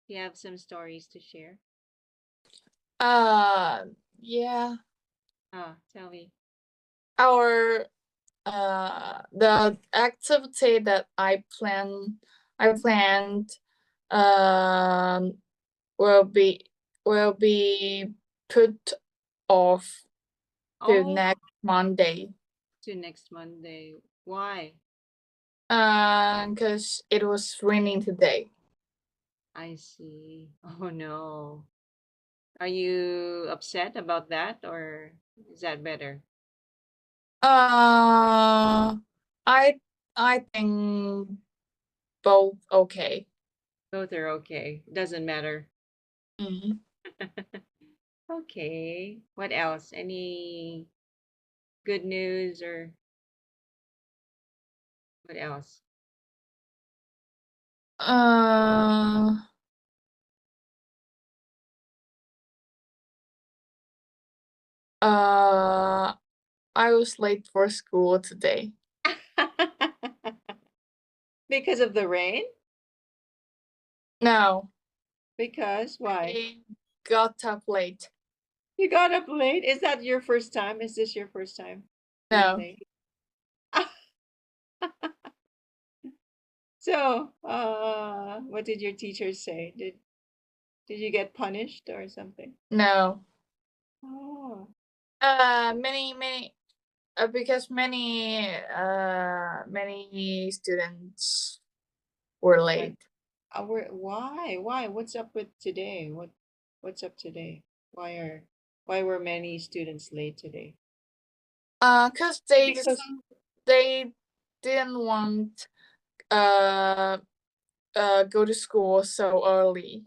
Do you have some stories to share? Uh, yeah. Tell me. Our the activity that I planned um will be put off to Oh, next Monday. to next Monday. Why? Because it was raining today. I see. Oh no. Are you upset about that or is that better? Uh, I I think both okay. Both are okay. Doesn't matter. Mm. Okay. What else? Any good news or what else? Uh, uh, I was late for school today. Because of the rain? No, Because why? I got up late. You got up late? Is that your first time? Is this your first time being No, late? So, what did your teacher say? Did you get punished or something? no. Oh, Many because many students were when? late. Why? Why? What's up with today? What's up today? Why were many students late today? Cause they just Because they didn't want uh go to school so early.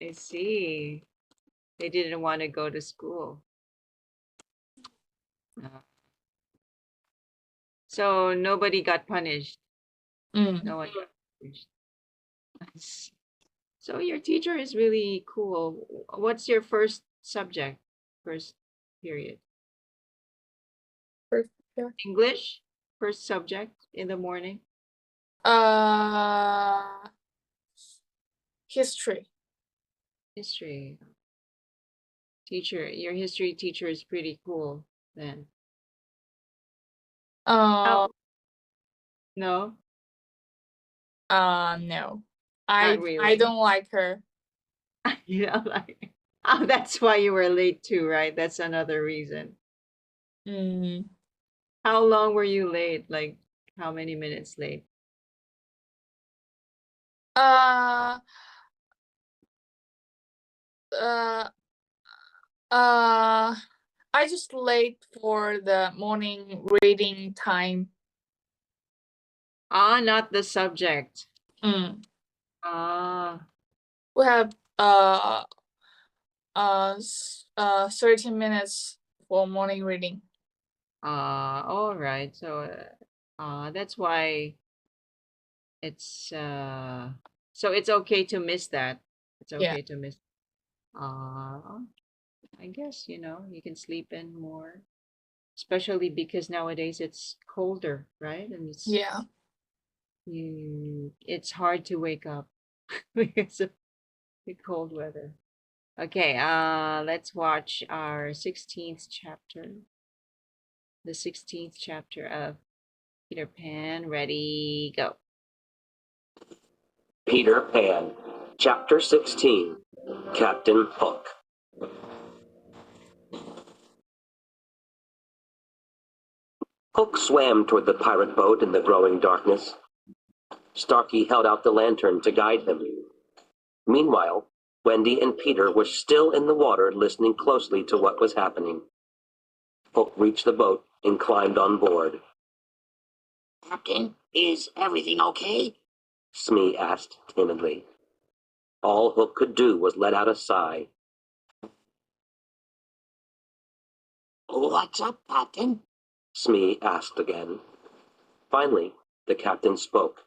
I see. They didn't want to go to school. Uh, So nobody got punished. Mm. No one got punished. I see. So your teacher is really cool. What's your first subject? First period. Perfect. English? First subject in the morning? Uh, History. History. Teacher, your history teacher is pretty cool then. Uh, Oh, no, no. not I really. don't like her. You know, like, oh, that's why you were late too, right? That's another reason. Mm. How long were you late? Like, how many minutes late? Uh, uh, uh, I just late for the morning reading time. Not the subject. Mm. Ah, We have 13 minutes for morning reading. all right. So, that's why it's so it's okay to miss that. It's Yeah. okay to miss. Uh, I guess, you can sleep in more, especially because nowadays it's colder, right? And Yeah. it's hard to wake up because of the cold weather. Okay, let's watch our 16th chapter. The 16th chapter of Peter Pan. Ready, go. Peter Pan, Chapter 16, Captain Hook. Hook swam toward the pirate boat in the growing darkness. Starkey held out the lantern to guide him. Meanwhile, Wendy and Peter were still in the water listening closely to what was happening. Hook reached the boat and climbed on board. Captain, is everything okay? Smee asked timidly. All Hook could do was let out a sigh. What's up, Captain? Smee asked again. Finally, the captain spoke.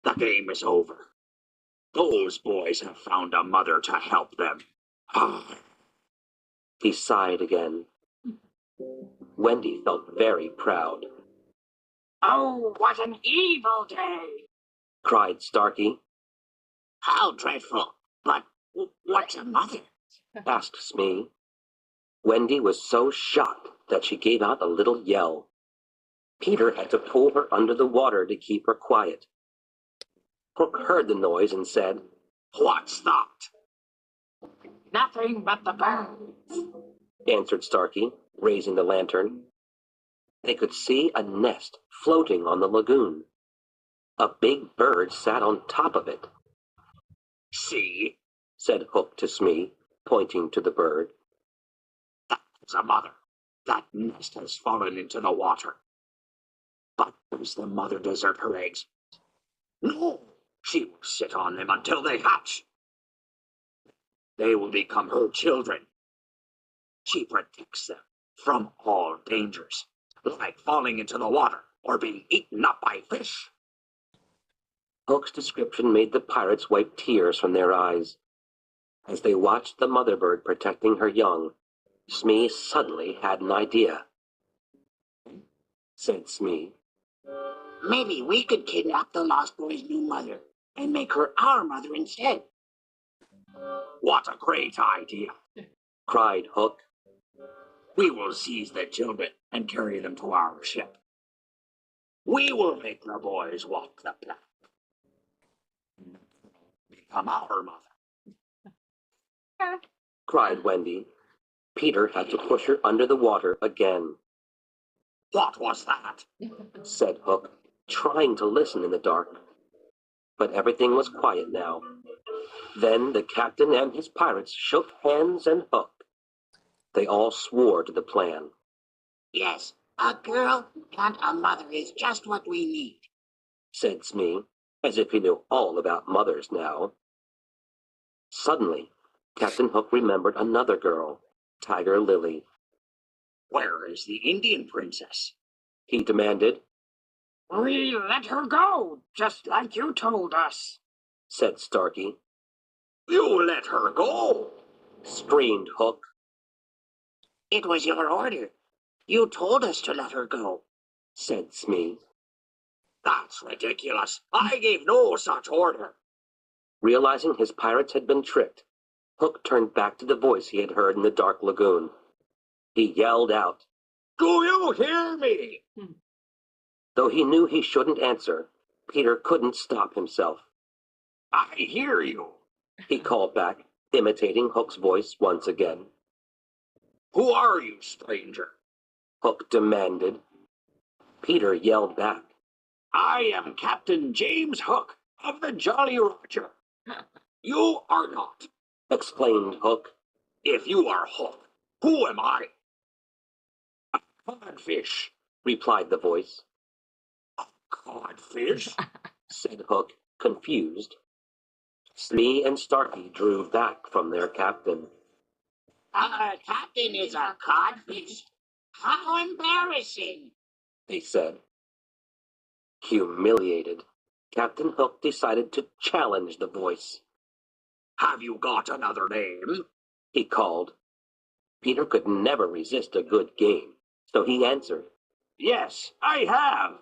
The game is over. Those boys have found a mother to help them. He sighed again. Wendy felt very proud. Oh, what an evil day! cried Starkey. How dreadful! But what's a mother? Asked Smee. Wendy was so shocked that she gave out a little yell. Peter had to pull her under the water to keep her quiet. Hook heard the noise and said, What's that? Nothing but the birds, answered Starkey, raising the lantern. They could see a nest floating on the lagoon. A big bird sat on top of it. See, Said Hook to Smee, pointing to the bird. that's a mother. That nest has fallen into the water. But does the mother desert her eggs? No, she will sit on them until they hatch. They will become her children. She protects them from all dangers, like falling into the water or being eaten up by fish. Hook's description made the pirates wipe tears from their eyes. As they watched the mother bird protecting her young, Smee suddenly had an idea. Said Smee. Maybe we could kidnap the lost boy's new mother and make her our mother instead. What a great idea! Cried Hook. We will seize the children and carry them to our ship. We will make the boys walk the plank. Become our mother. Cried Wendy. Peter had to push her under the water again. What was that? Said Hook, trying to listen in the dark. But everything was quiet now. Then the captain and his pirates shook hands and hooked. They all swore to the plan. Yes, a girl and a mother is just what we need. Said Smee, as if he knew all about mothers now. Suddenly, Captain Hook remembered another girl, Tiger Lily. Where is the Indian princess? He demanded. We let her go, just like you told us. Said Starkey. You let her go? Screamed Hook. It was your order. You told us to let her go. Said Smee. That's ridiculous. I gave no such order. Realizing his pirates had been tricked, Hook turned back to the voice he had heard in the dark lagoon. He yelled out, Do you hear me? Though he knew he shouldn't answer, Peter couldn't stop himself. I hear you. He called back, imitating Hook's voice once again. Who are you, stranger? Hook demanded. Peter yelled back. I am Captain James Hook of the Jolly Roger. You are not. Exclaimed Hook. If you are Hook, who am I? A codfish, Replied the voice. Codfish? Said Hook, confused. Smee and Starkey drew back from their captain. Our captain is a codfish? How embarrassing! They said. Humiliated, Captain Hook decided to challenge the voice. Have you got another name? He called. Peter could never resist a good game, so he answered. Yes, I have.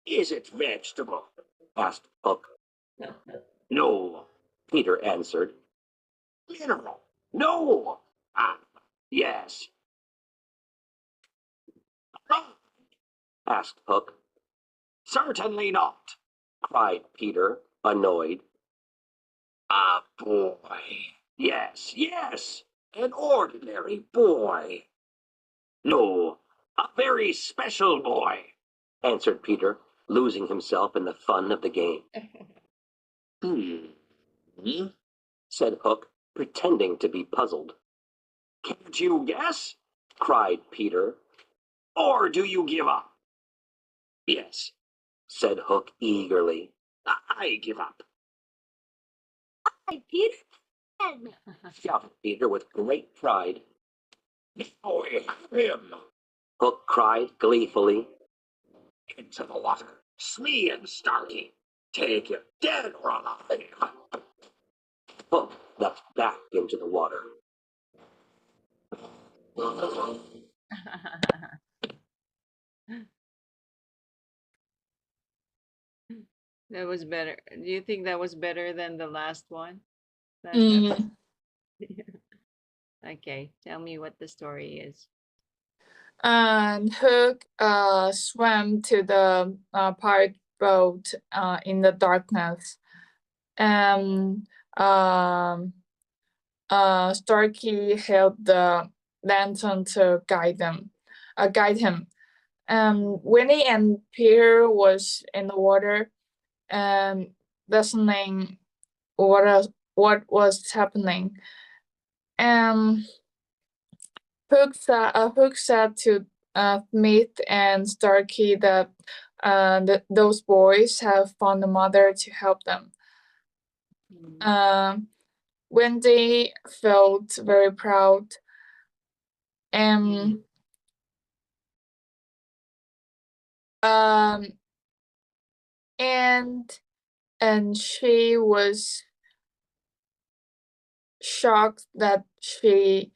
Is it vegetable? Asked Hook. No. Peter answered. Mineral? No. Ah, yes. Asked Hook. Certainly not. Cried Peter, annoyed. A boy. Yes, yes. An ordinary boy. No, a very special boy. Answered Peter, losing himself in the fun of the game. Said Hook, pretending to be puzzled. Can't you guess? Cried Peter. Or do you give up? Yes, Said Hook eagerly. I give up. Hi, Peter. Shouted Peter with great pride. Now we have him. Hook cried gleefully. Into the water. Smee and Starkey. Take him, dead or alive. Hook leapt back into the water. That was better. Do you think that was better than the last one? Last Mm. episode? Okay, tell me what the story is. And Hook swam to the pirate boat in the darkness. And Starkey held the lantern to guide him. Winnie and Peter was in the water and listening what was happening. And Hook said to Smith and Starkey that those boys have found a mother to help them. Mm. Wendy felt very proud, and um, and she was shocked that she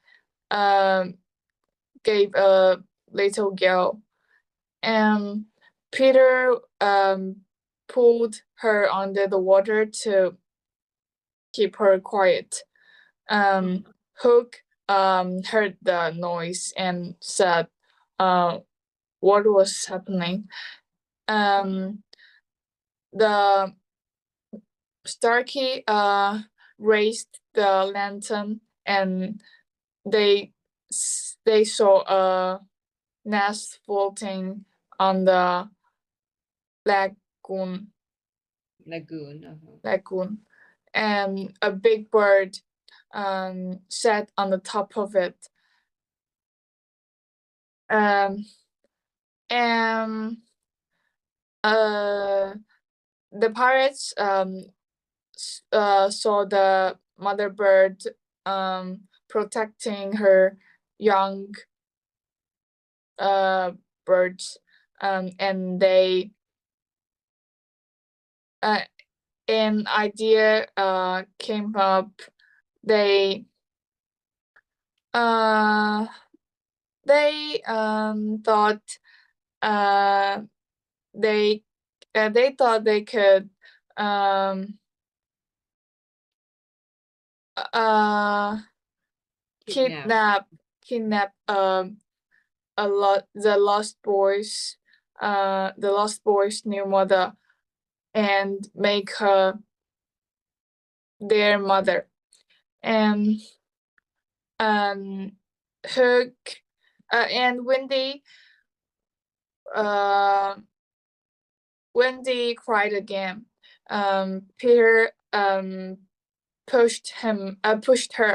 gave a little girl. And Peter pulled her under the water to keep her quiet. Hook heard the noise and said, what was happening. The Starkey raised the lantern, and they saw a nest floating on the lagoon. Lagoon, and a big bird sat on the top of it. And the pirates saw the mother bird protecting her young birds, and they an idea came up. They thought they thought they could kidnap the lost boys new mother and make her their mother. And Hook and Wendy cried again. Peter pushed her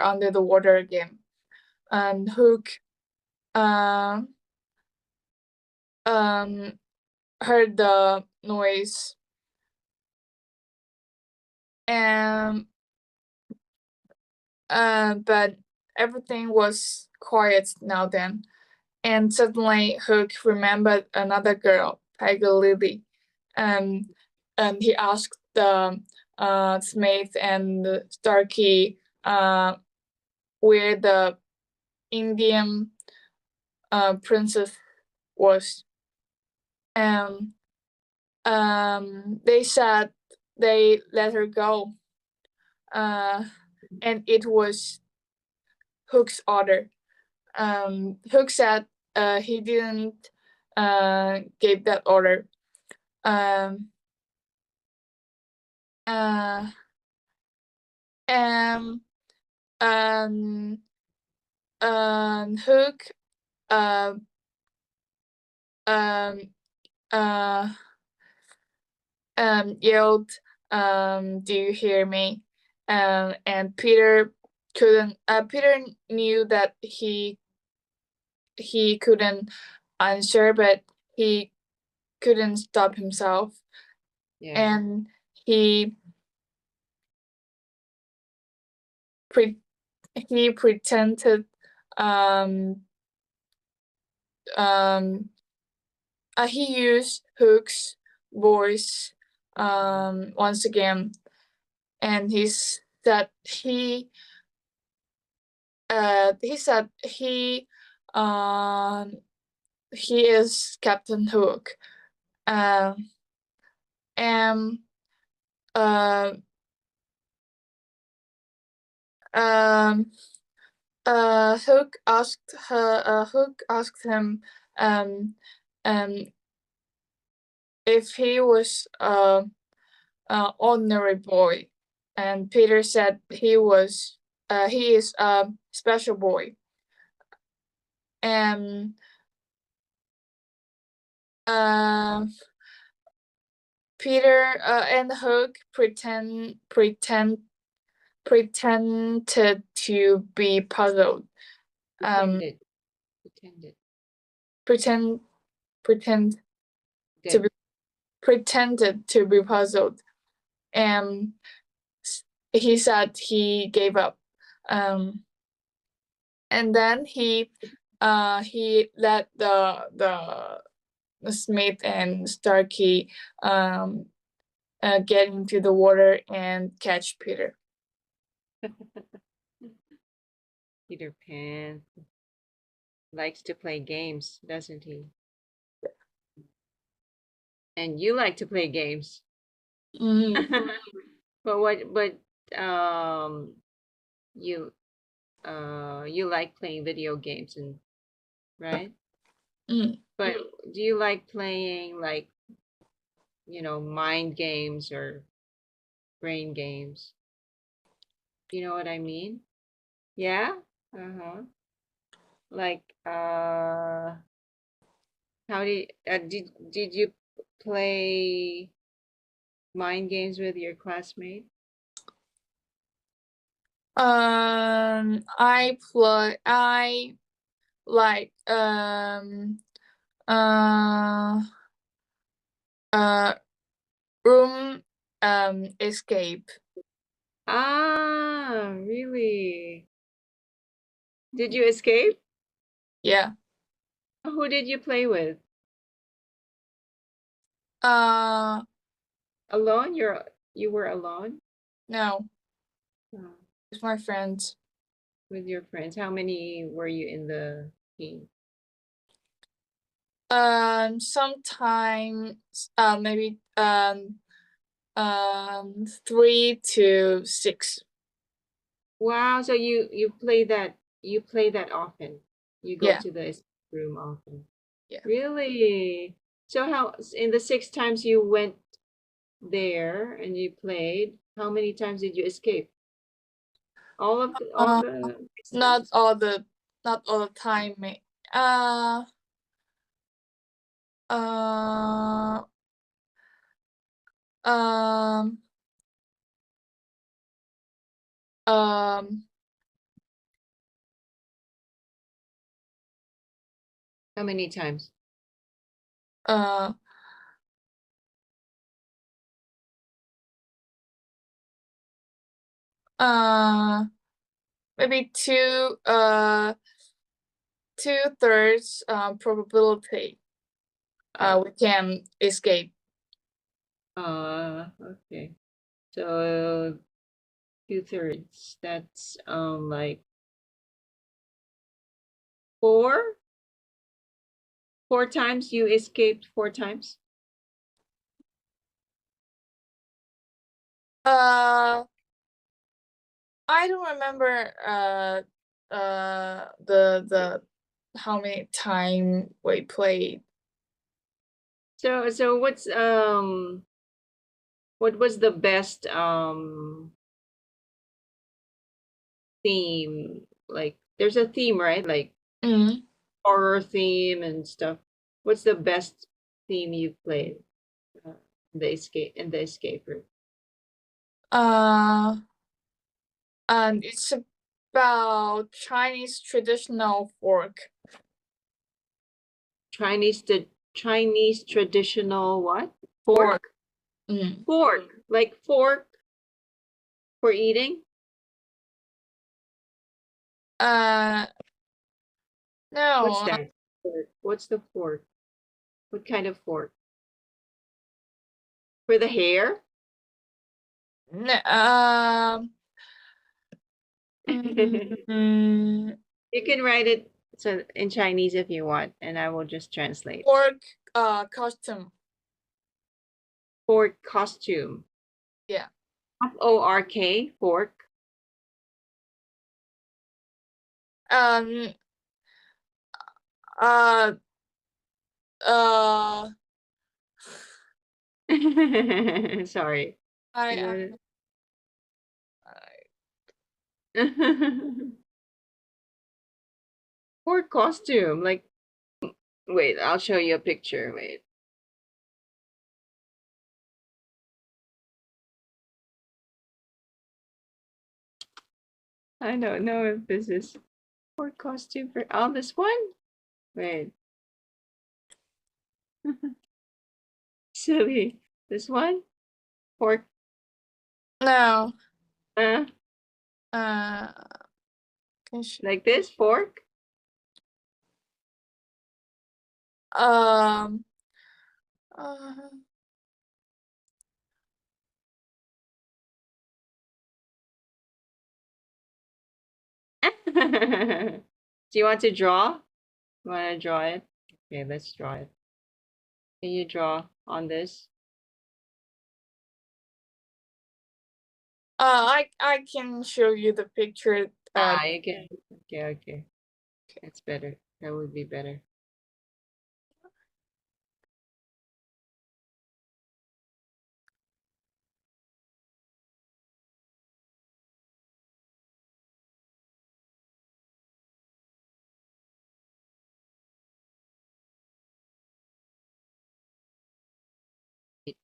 under the water again. And Hook heard the noise, and but everything was quiet now then. And suddenly Hook remembered another girl, Tiger Lily. And he asked the Smith and Starkey where the Indian princess was. And they said they let her go. And it was Hook's order. Hook said he didn't give that order. Um, and Hook yelled, "Do you hear me?" And Peter couldn't. Peter knew that he couldn't answer, but he couldn't stop himself. Yeah. And he pretended he used Hook's voice once again, and he said he he is Captain Hook. and um Hook asked him um if he was an ordinary boy, and Peter said he is a special boy. And Peter and Hook pretended to be puzzled. Pretended. Pretended to be puzzled, and he said he gave up. And then he let the Smith and Starkey get into the water and catch Peter. Peter Pan likes to play games, doesn't he? And you like to play games. Mm. But you you like playing video games, and right? Mm. But do you like playing, like, mind games or brain games? You know what I mean? Yeah? Uh-huh. Like, how did you play mind games with your classmate? I like room escape. Ah, really? Did you escape? Yeah. Who did you play with? Uh Alone? You were alone? no, Oh, with my friends. with your friends. How many were you in the team? Sometimes maybe 3 to 6. Wow, so you play that often. You go Yeah. to the escape room often. Yeah. Really? So how in the 6 times you went there and you played, how many times did you escape? All of the six Not times? all the time. Uh uh um um How many times? uh uh maybe 2/3 probability we can escape. Okay. So 2/3. That's like four? 4 times you escaped 4 times? I don't remember the how many time we played. So what was the best theme? Like there's a theme, right? Like Mm. horror theme and stuff. What's the best theme you played? Uh, in the escape room. Uh, and it's about Chinese traditional fork. Chinese traditional what? Fork. Fork? Mm. Fork. Like fork for eating? Uh, What's no. that? Fork. What's the fork? What kind of fork? For the hair? Mm, You can write it so in Chinese if you want, and I will just translate. fork costume. fork costume. Yeah. Fork, fork. Um. Uh. Uh. Sorry. I. Fork costume, like, wait, I'll show you a picture. Wait. I don't know if this is fork costume for this one. Wait. Silly. This one? Fork. No. Uh, Can she, like this? Fork? um. Do you want to draw? You want to draw it? Okay, let's draw it. Can you draw on this? I can show you the picture. You can. Okay, okay. That's better. That would be better.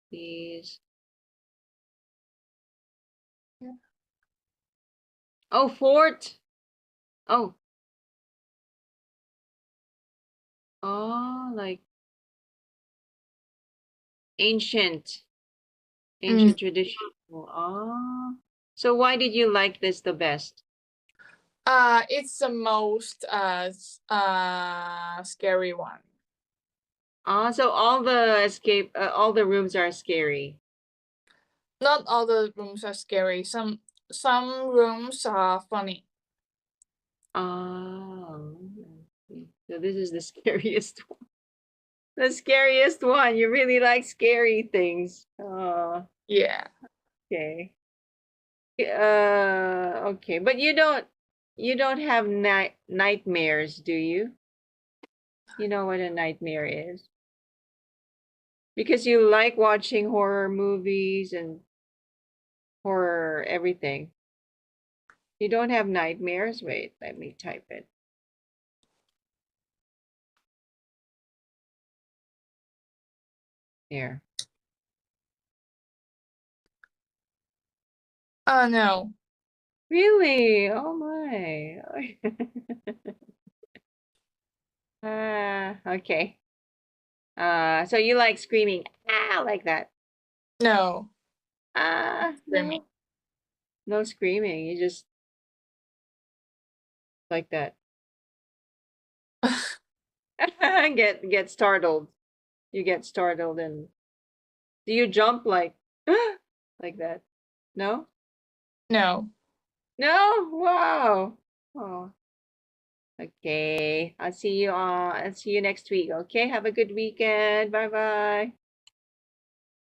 Please. Yeah. Oh, fort. Oh. Oh, like ancient tradition. Oh. So why did you like this the best? It's the most scary one. So all the rooms are scary. Not all the rooms are scary. Some rooms are funny. Oh. Okay. So this is the scariest one. The scariest one. You really like scary things. Oh, Yeah. okay. Okay. But you don't have nightmares, do you? You know what a nightmare is? Because you like watching horror movies and horror everything. You don't have nightmares? Wait, let me type it. Here. No. Really? Oh my. Okay. So you like screaming, ah, like that. No. No. No screaming. You just like that. Get startled. You get startled and do you jump like like that? No? No. No? Wow. Oh. Okay. I'll see you next week. Okay. Have a good weekend. Bye bye.